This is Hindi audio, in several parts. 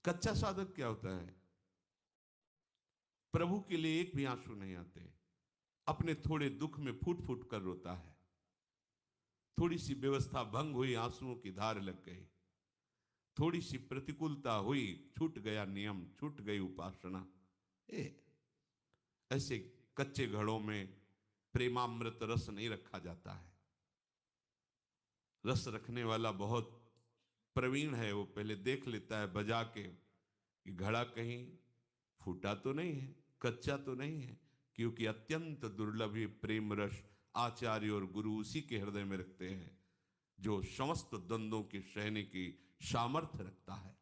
कच्चा साधक क्या होता है? प्रभु के लिए एक भी आंसू नहीं आते, अपने थोड़े दुख में फूट फूट कर रोता है। थोड़ी सी व्यवस्था भंग हुई, आंसुओं की धार लग गई। थोड़ी सी प्रतिकूलता हुई, छूट गया नियम, छूट गई उपासना। ऐसे कच्चे घड़ों में प्रेमामृत रस नहीं रखा जाता है। रस रखने वाला बहुत प्रवीण है, वो पहले देख लेता है बजा के कि घड़ा कहीं फूटा तो नहीं है, कच्चा तो नहीं है, क्योंकि अत्यंत दुर्लभ ही प्रेम रस आचार्य और गुरु उसी के हृदय में रखते हैं जो समस्त द्वंद्वों के सहने की सामर्थ्य रखता है।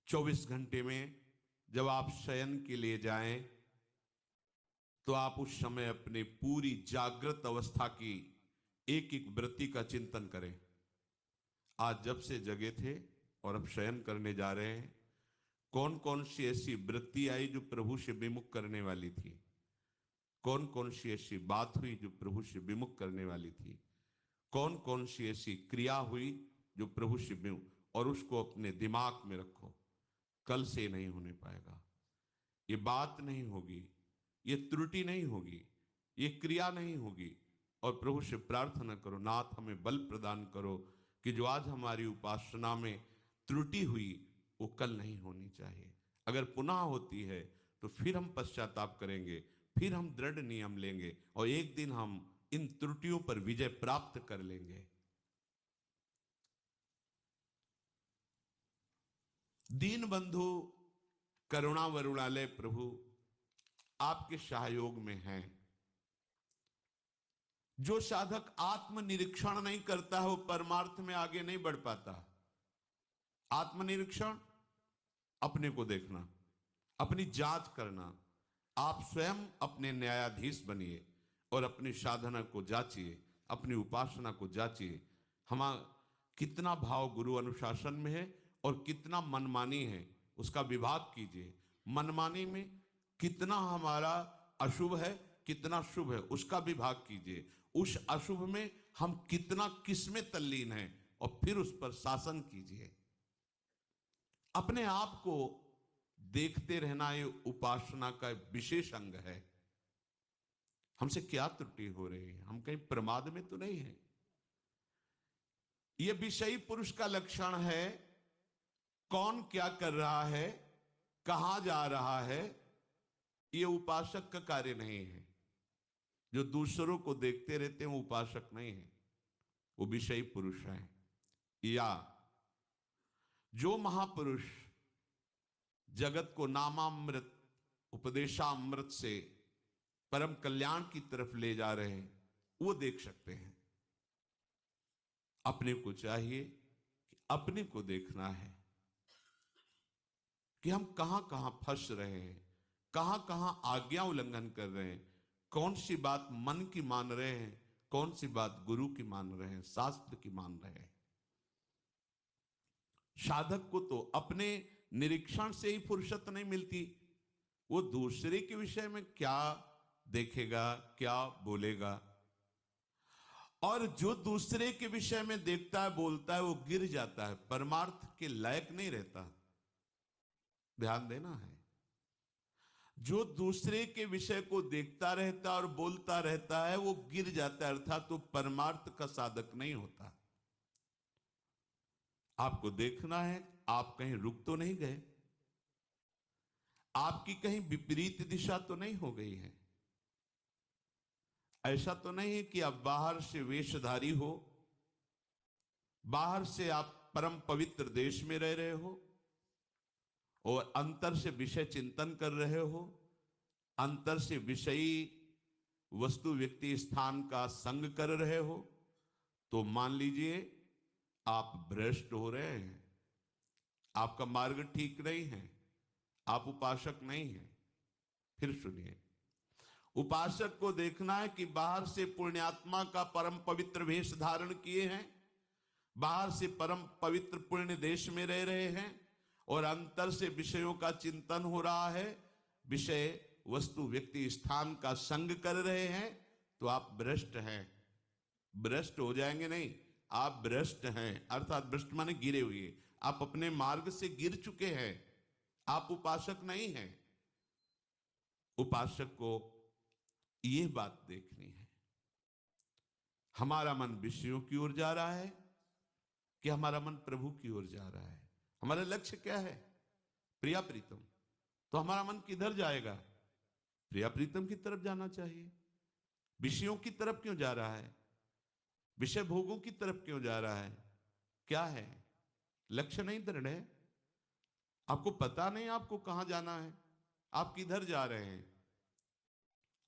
24 घंटे में जब आप शयन के लिए जाएं तो आप उस समय अपने पूरी जागृत अवस्था की एक एक वृत्ति का चिंतन करें। आज जब से जगे थे और अब शयन करने जा रहे हैं, कौन कौन सी ऐसी वृत्ति आई जो प्रभु से विमुख करने वाली थी? कौन कौन सी ऐसी बात हुई जो प्रभु से विमुख करने वाली थी? कौन कौन सी ऐसी क्रिया हुई जो प्रभु से विमुख? और उसको अपने दिमाग में रखो। कल से नहीं होने पाएगा, ये बात नहीं होगी, ये त्रुटि नहीं होगी, ये क्रिया नहीं होगी। और प्रभु से प्रार्थना करो, नाथ हमें बल प्रदान करो कि जो आज हमारी उपासना में त्रुटि हुई वो कल नहीं होनी चाहिए। अगर पुनः होती है तो फिर हम पश्चाताप करेंगे, फिर हम दृढ़ नियम लेंगे और एक दिन हम इन त्रुटियों पर विजय प्राप्त कर लेंगे। दीन बंधु करुणा वरुणालय प्रभु आपके सहयोग में हैं। जो साधक आत्मनिरीक्षण नहीं करता है वो परमार्थ में आगे नहीं बढ़ पाता। आत्मनिरीक्षण, अपने को देखना, अपनी जांच करना। आप स्वयं अपने न्यायाधीश बनिए और अपनी साधना को जांचिए, अपनी उपासना को जांचिए। हमारा कितना भाव गुरु अनुशासन में है और कितना मनमानी है, उसका विभाग कीजिए। मनमानी में कितना हमारा अशुभ है, कितना शुभ है, उसका विभाग कीजिए। उस अशुभ में हम कितना किसमें तल्लीन हैं और फिर उस पर शासन कीजिए। अपने आप को देखते रहना ये उपासना का विशेष अंग है। हमसे क्या त्रुटि हो रही है, हम कहीं प्रमाद में तो नहीं है। यह विषयी पुरुष का लक्षण है। कौन क्या कर रहा है, कहां जा रहा है, यह उपासक का कार्य नहीं है। जो दूसरों को देखते रहते हैं वो उपासक नहीं है, वो विषयी पुरुष है। या जो महापुरुष जगत को नामामृत उपदेशामृत से परम कल्याण की तरफ ले जा रहे हैं, वो देख सकते हैं। अपने को चाहिए कि अपने को देखना है कि हम कहां कहां फंस रहे हैं, कहां कहां आज्ञा उल्लंघन कर रहे हैं, कौन सी बात मन की मान रहे हैं, कौन सी बात गुरु की मान रहे हैं, शास्त्र की मान रहे हैं। साधक को तो अपने निरीक्षण से ही फुर्सत नहीं मिलती। वो दूसरे के विषय में क्या देखेगा, क्या बोलेगा। और जो दूसरे के विषय में देखता है, बोलता है, वो गिर जाता है, परमार्थ के लायक नहीं रहता। ध्यान देना है। जो दूसरे के विषय को देखता रहता और बोलता रहता है वो गिर जाता है, अर्थात तो परमार्थ का साधक नहीं होता। आपको देखना है आप कहीं रुक तो नहीं गए, आपकी कहीं विपरीत दिशा तो नहीं हो गई है। ऐसा तो नहीं है कि आप बाहर से वेशधारी हो, बाहर से आप परम पवित्र देश में रह रहे हो और अंतर से विषय चिंतन कर रहे हो, अंतर से विषयी वस्तु व्यक्ति स्थान का संग कर रहे हो, तो मान लीजिए आप भ्रष्ट हो रहे हैं, आपका मार्ग ठीक नहीं है, आप उपासक नहीं हैं। फिर सुनिए, उपासक को देखना है कि बाहर से पुण्यात्मा का परम पवित्र वेश धारण किए हैं, बाहर से परम पवित्र पुण्य देश में रह रहे हैं और अंतर से विषयों का चिंतन हो रहा है, विषय वस्तु व्यक्ति स्थान का संग कर रहे हैं, तो आप भ्रष्ट हैं। भ्रष्ट हो जाएंगे नहीं, आप भ्रष्ट हैं, अर्थात भ्रष्ट माने गिरे हुए, आप अपने मार्ग से गिर चुके हैं, आप उपासक नहीं हैं। उपासक को यह बात देखनी है, हमारा मन विषयों की ओर जा रहा है कि हमारा मन प्रभु की ओर जा रहा है। हमारा लक्ष्य क्या है? प्रिया प्रीतम। तो हमारा मन किधर जाएगा? प्रिया प्रीतम की तरफ जाना चाहिए। विषयों की तरफ क्यों जा रहा है? विषय भोगों की तरफ क्यों जा रहा है? क्या है? लक्ष्य नहीं दृढ़ है, आपको पता नहीं आपको कहां जाना है, आप किधर जा रहे हैं।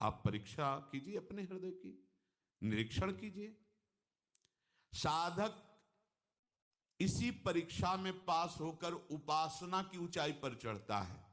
आप परीक्षा कीजिए अपने हृदय की, निरीक्षण कीजिए। साधक इसी परीक्षा में पास होकर उपासना की ऊंचाई पर चढ़ता है।